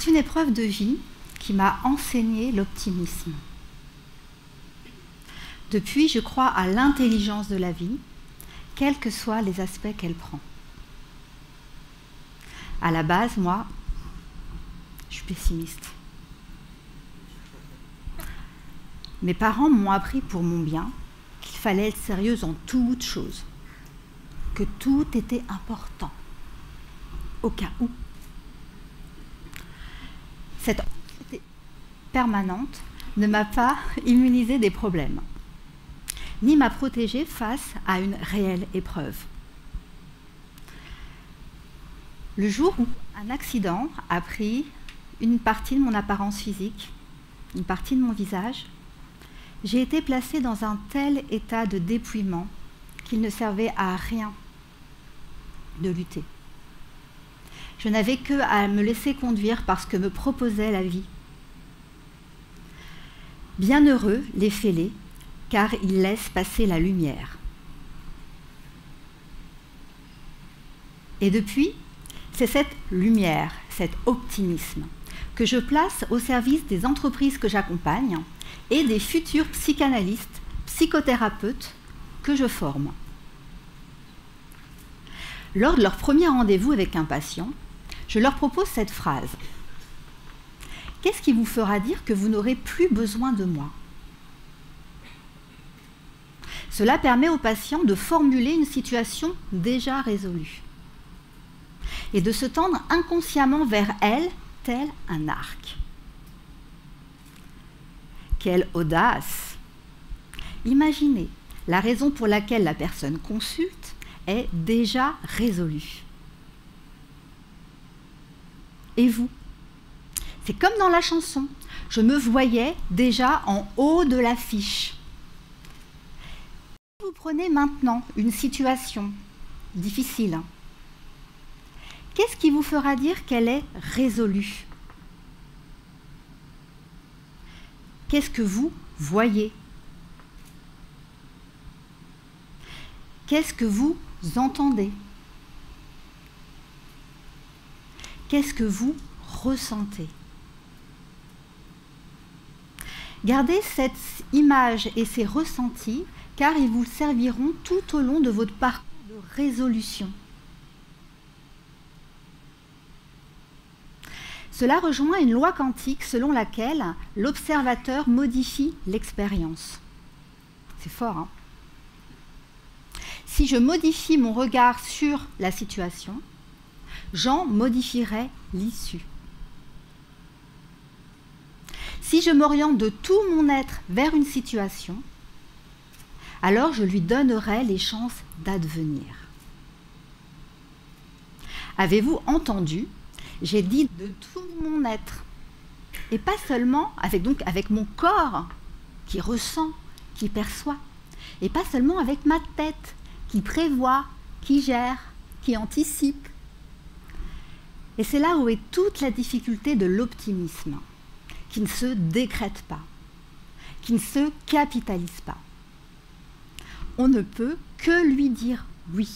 C'est une épreuve de vie qui m'a enseigné l'optimisme. Depuis, je crois à l'intelligence de la vie, quels que soient les aspects qu'elle prend. À la base, moi, je suis pessimiste. Mes parents m'ont appris pour mon bien qu'il fallait être sérieuse en toute chose, que tout était important, au cas où. Cette anxiété permanente ne m'a pas immunisée des problèmes, ni m'a protégée face à une réelle épreuve. Le jour où un accident a pris une partie de mon apparence physique, une partie de mon visage, j'ai été placée dans un tel état de dépouillement qu'il ne servait à rien de lutter. Je n'avais que à me laisser conduire par ce que me proposait la vie. Bienheureux les fêlés, car ils laissent passer la lumière. Et depuis, c'est cette lumière, cet optimisme, que je place au service des entreprises que j'accompagne et des futurs psychanalystes, psychothérapeutes que je forme. Lors de leur premier rendez-vous avec un patient, je leur propose cette phrase. Qu'est-ce qui vous fera dire que vous n'aurez plus besoin de moi? Cela permet au patient de formuler une situation déjà résolue et de se tendre inconsciemment vers elle, tel un arc. Quelle audace! Imaginez, la raison pour laquelle la personne consulte est déjà résolue. Et vous? C'est comme dans la chanson, je me voyais déjà en haut de l'affiche. Vous prenez maintenant une situation difficile. Qu'est-ce qui vous fera dire qu'elle est résolue? Qu'est-ce que vous voyez? Qu'est-ce que vous entendez? Qu'est-ce que vous ressentez? Gardez cette image et ces ressentis, car ils vous serviront tout au long de votre parcours de résolution. Cela rejoint une loi quantique selon laquelle l'observateur modifie l'expérience. C'est fort, hein? Si je modifie mon regard sur la situation, j'en modifierai l'issue. Si je m'oriente de tout mon être vers une situation, alors je lui donnerai les chances d'advenir. Avez-vous entendu? J'ai dit de tout mon être, et pas seulement avec mon corps qui ressent, qui perçoit, et pas seulement avec ma tête qui prévoit, qui gère, qui anticipe. Et c'est là où est toute la difficulté de l'optimisme, qui ne se décrète pas, qui ne se capitalise pas. On ne peut que lui dire oui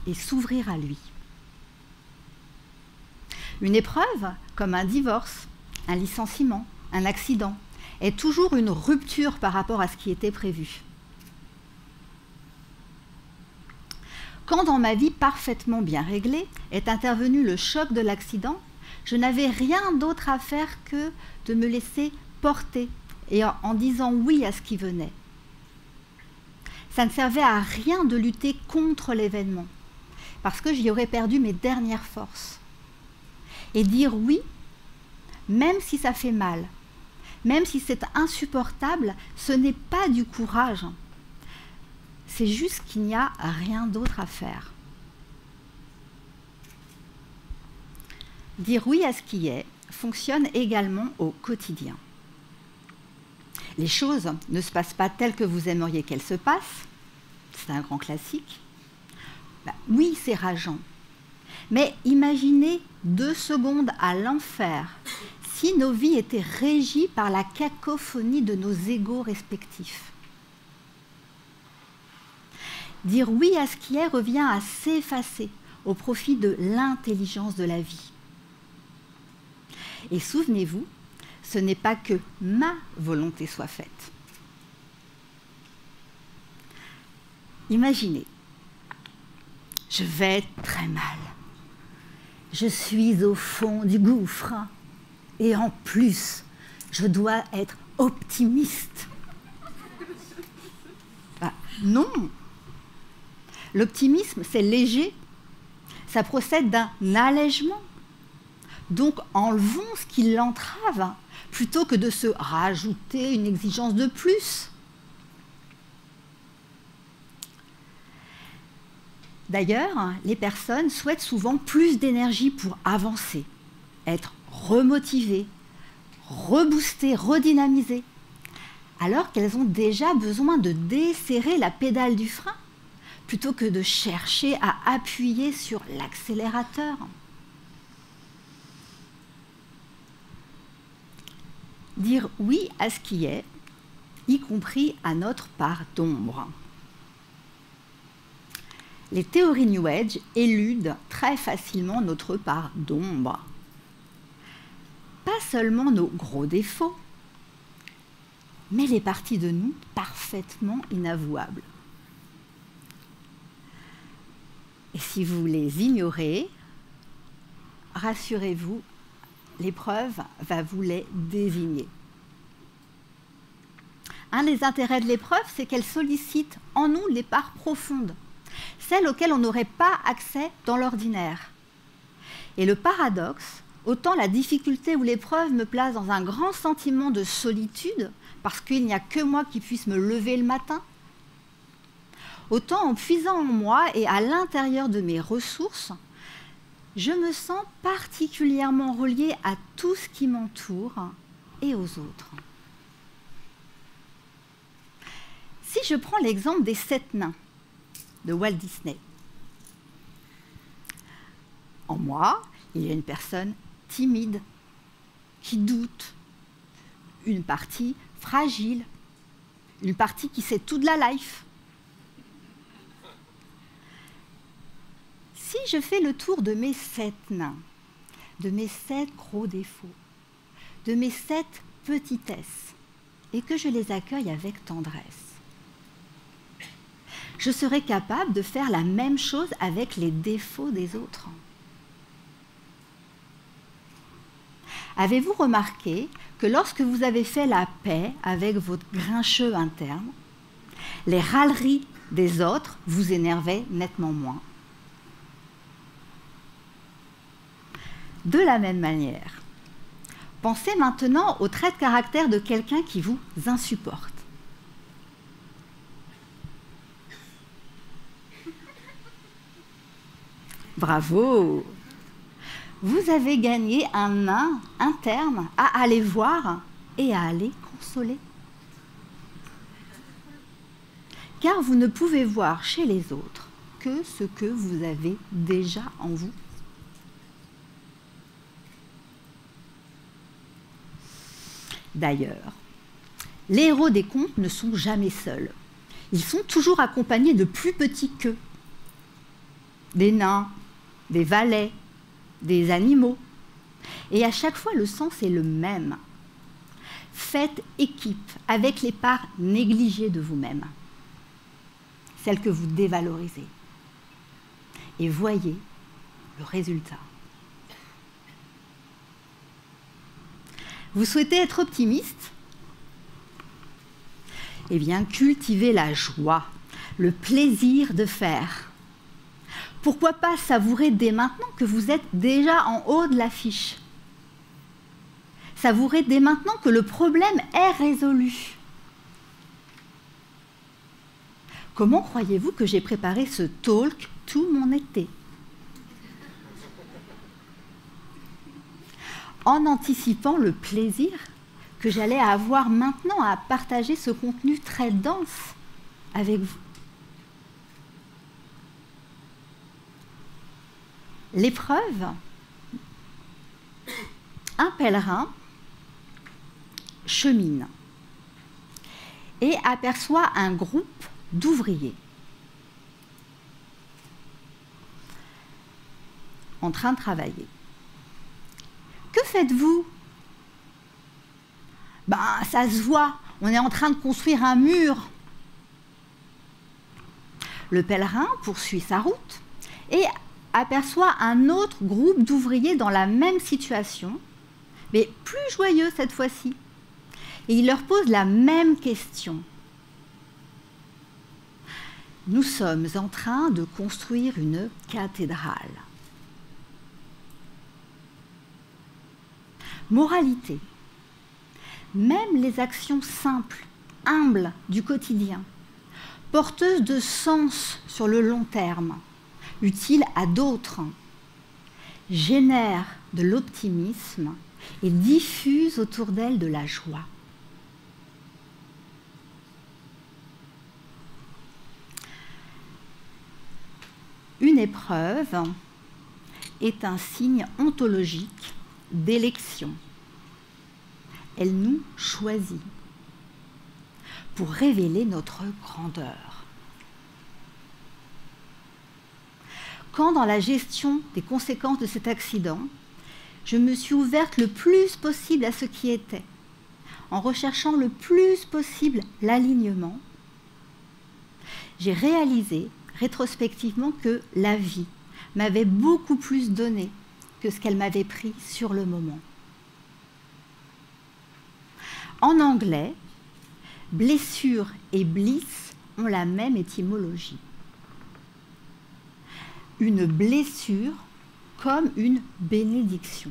et s'ouvrir à lui. Une épreuve, comme un divorce, un licenciement, un accident, est toujours une rupture par rapport à ce qui était prévu. Quand dans ma vie parfaitement bien réglée est intervenu le choc de l'accident, je n'avais rien d'autre à faire que de me laisser porter et en disant oui à ce qui venait. Ça ne servait à rien de lutter contre l'événement, parce que j'y aurais perdu mes dernières forces. Et dire oui, même si ça fait mal, même si c'est insupportable, ce n'est pas du courage. C'est juste qu'il n'y a rien d'autre à faire. Dire oui à ce qui est fonctionne également au quotidien. Les choses ne se passent pas telles que vous aimeriez qu'elles se passent. C'est un grand classique. Oui, c'est rageant. Mais imaginez 2 secondes à l'enfer si nos vies étaient régies par la cacophonie de nos égos respectifs. Dire oui à ce qui est revient à s'effacer au profit de l'intelligence de la vie. Et souvenez-vous, ce n'est pas que ma volonté soit faite. Imaginez, je vais très mal. Je suis au fond du gouffre. Et en plus, je dois être optimiste. Bah, non. L'optimisme, c'est léger. Ça procède d'un allègement. Donc, enlevons ce qui l'entrave, plutôt que de se rajouter une exigence de plus. D'ailleurs, les personnes souhaitent souvent plus d'énergie pour avancer, être remotivées, reboostées, redynamisées, alors qu'elles ont déjà besoin de desserrer la pédale du frein, plutôt que de chercher à appuyer sur l'accélérateur. Dire oui à ce qui est, y compris à notre part d'ombre. Les théories New Age éludent très facilement notre part d'ombre. Pas seulement nos gros défauts, mais les parties de nous parfaitement inavouables. Et si vous les ignorez, rassurez-vous, l'épreuve va vous les désigner. Un des intérêts de l'épreuve, c'est qu'elle sollicite en nous les parts profondes, celles auxquelles on n'aurait pas accès dans l'ordinaire. Et le paradoxe, autant la difficulté ou l'épreuve me place dans un grand sentiment de solitude, parce qu'il n'y a que moi qui puisse me lever le matin, autant en puisant en moi et à l'intérieur de mes ressources, je me sens particulièrement reliée à tout ce qui m'entoure et aux autres. Si je prends l'exemple des 7 nains de Walt Disney, en moi, il y a une personne timide, qui doute, une partie fragile, une partie qui sait tout de la life. Si je fais le tour de mes 7 nains, de mes 7 gros défauts, de mes 7 petitesses, et que je les accueille avec tendresse, je serai capable de faire la même chose avec les défauts des autres. Avez-vous remarqué que lorsque vous avez fait la paix avec votre grincheux interne, les râleries des autres vous énervaient nettement moins? De la même manière, pensez maintenant aux traits de caractère de quelqu'un qui vous insupporte. Bravo! Vous avez gagné un nain interne à aller voir et à aller consoler. Car vous ne pouvez voir chez les autres que ce que vous avez déjà en vous. D'ailleurs, les héros des contes ne sont jamais seuls. Ils sont toujours accompagnés de plus petits qu'eux. Des nains, des valets, des animaux. Et à chaque fois, le sens est le même. Faites équipe avec les parts négligées de vous-même, celles que vous dévalorisez. Et voyez le résultat. Vous souhaitez être optimiste? Eh bien, cultivez la joie, le plaisir de faire. Pourquoi pas savourer dès maintenant que vous êtes déjà en haut de l'affiche? Savourer dès maintenant que le problème est résolu. Comment croyez-vous que j'ai préparé ce talk tout mon été? En anticipant le plaisir que j'allais avoir maintenant à partager ce contenu très dense avec vous. L'épreuve, un pèlerin chemine et aperçoit un groupe d'ouvriers en train de travailler. Que faites-vous Ben, ça se voit, on est en train de construire un mur. Le pèlerin poursuit sa route et aperçoit un autre groupe d'ouvriers dans la même situation, mais plus joyeux cette fois-ci. Et il leur pose la même question. Nous sommes en train de construire une cathédrale. Moralité. Même les actions simples, humbles du quotidien, porteuses de sens sur le long terme, utiles à d'autres, génèrent de l'optimisme et diffusent autour d'elles de la joie. Une épreuve est un signe ontologique d'élection. Elle nous choisit pour révéler notre grandeur. Quand dans la gestion des conséquences de cet accident, je me suis ouverte le plus possible à ce qui était, en recherchant le plus possible l'alignement, j'ai réalisé rétrospectivement que la vie m'avait beaucoup plus donné que ce qu'elle m'avait pris sur le moment. En anglais, blessure et bliss ont la même étymologie. Une blessure comme une bénédiction.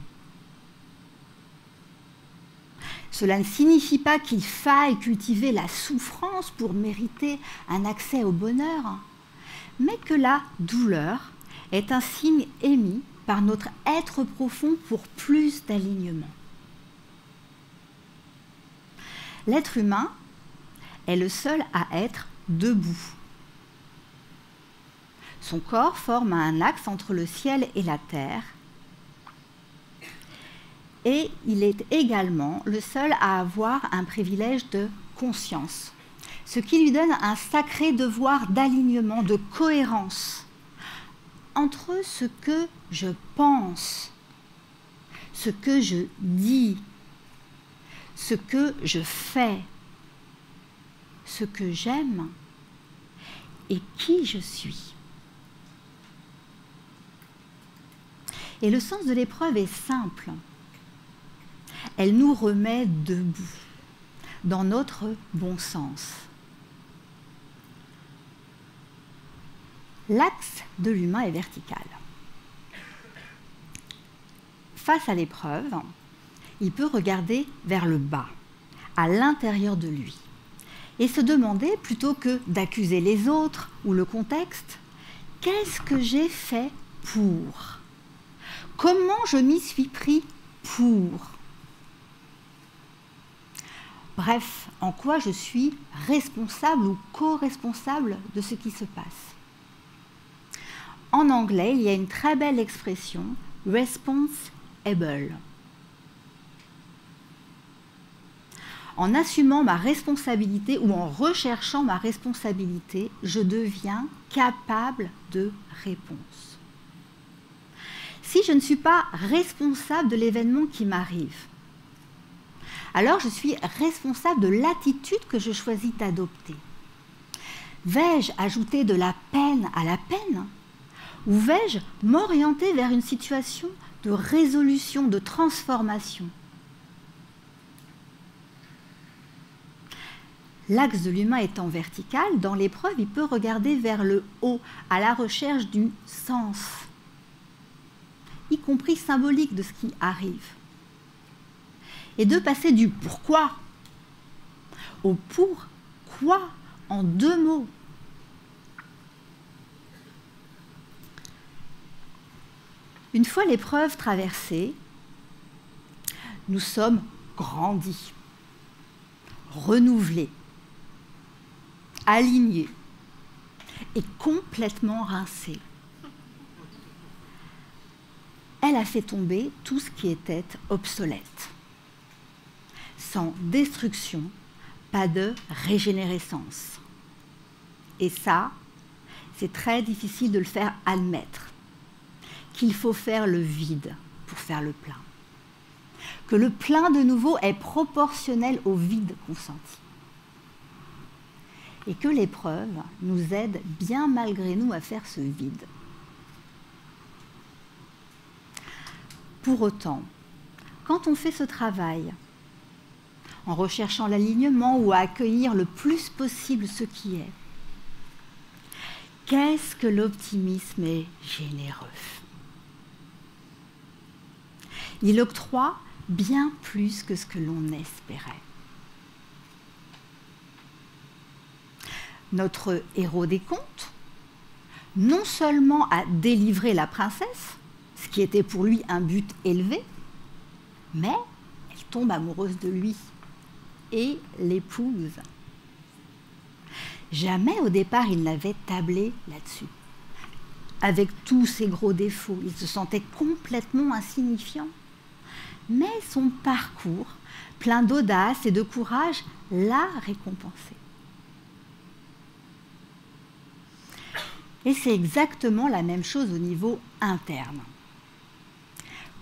Cela ne signifie pas qu'il faille cultiver la souffrance pour mériter un accès au bonheur, mais que la douleur est un signe émis par notre être profond pour plus d'alignement. L'être humain est le seul à être debout. Son corps forme un axe entre le ciel et la terre. Et il est également le seul à avoir un privilège de conscience, ce qui lui donne un sacré devoir d'alignement, de cohérence entre ce que je pense, ce que je dis, ce que je fais, ce que j'aime et qui je suis. Et le sens de l'épreuve est simple. Elle nous remet debout, dans notre bon sens. L'axe de l'humain est vertical. Face à l'épreuve, il peut regarder vers le bas, à l'intérieur de lui, et se demander, plutôt que d'accuser les autres ou le contexte, qu'est-ce que j'ai fait pour ? Comment je m'y suis pris pour ? Bref, en quoi je suis responsable ou co-responsable de ce qui se passe. En anglais, il y a une très belle expression, responsible. En assumant ma responsabilité ou en recherchant ma responsabilité, je deviens capable de réponse. Si je ne suis pas responsable de l'événement qui m'arrive, alors je suis responsable de l'attitude que je choisis d'adopter. Vais-je ajouter de la peine à la peine ? Ou vais-je m'orienter vers une situation de résolution, de transformation ? L'axe de l'humain étant vertical, dans l'épreuve, il peut regarder vers le haut, à la recherche du sens, y compris symbolique de ce qui arrive. Et de passer du pourquoi au pourquoi en 2 mots. Une fois l'épreuve traversée, nous sommes grandis, renouvelés, alignés et complètement rincés. Elle a fait tomber tout ce qui était obsolète. Sans destruction, pas de régénérescence. Et ça, c'est très difficile de le faire admettre, qu'il faut faire le vide pour faire le plein. que le plein de nouveau est proportionnel au vide consenti. Et que l'épreuve nous aide bien malgré nous à faire ce vide. Pour autant, quand on fait ce travail, en recherchant l'alignement ou à accueillir le plus possible ce qui est, qu'est-ce que l'optimisme est généreux. Il octroie bien plus que ce que l'on espérait. Notre héros des contes, non seulement a délivré la princesse, ce qui était pour lui un but élevé, mais elle tombe amoureuse de lui et l'épouse. Jamais au départ il n'avait tablé là-dessus. Avec tous ses gros défauts, il se sentait complètement insignifiant. Mais son parcours, plein d'audace et de courage, l'a récompensé. Et c'est exactement la même chose au niveau interne.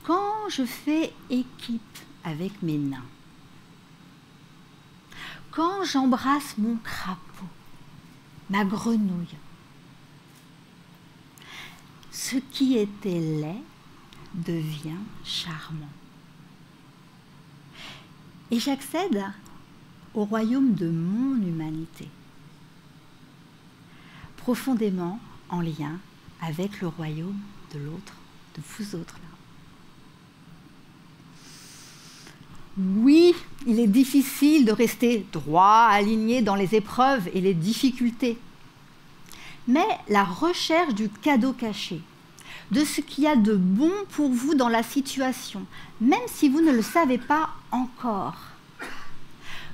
Quand je fais équipe avec mes nains, quand j'embrasse mon crapaud, ma grenouille, ce qui était laid devient charmant. Et j'accède au royaume de mon humanité, profondément en lien avec le royaume de l'autre, de vous autres là. Oui, il est difficile de rester droit, aligné dans les épreuves et les difficultés. Mais la recherche du cadeau caché, de ce qu'il y a de bon pour vous dans la situation, même si vous ne le savez pas encore,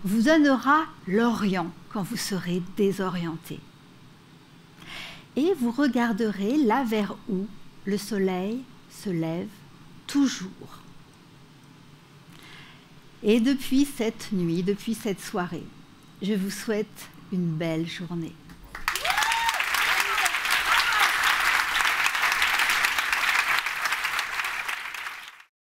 vous donnera l'Orient quand vous serez désorienté. Et vous regarderez là vers où le soleil se lève toujours. Et depuis cette nuit, depuis cette soirée, je vous souhaite une belle journée.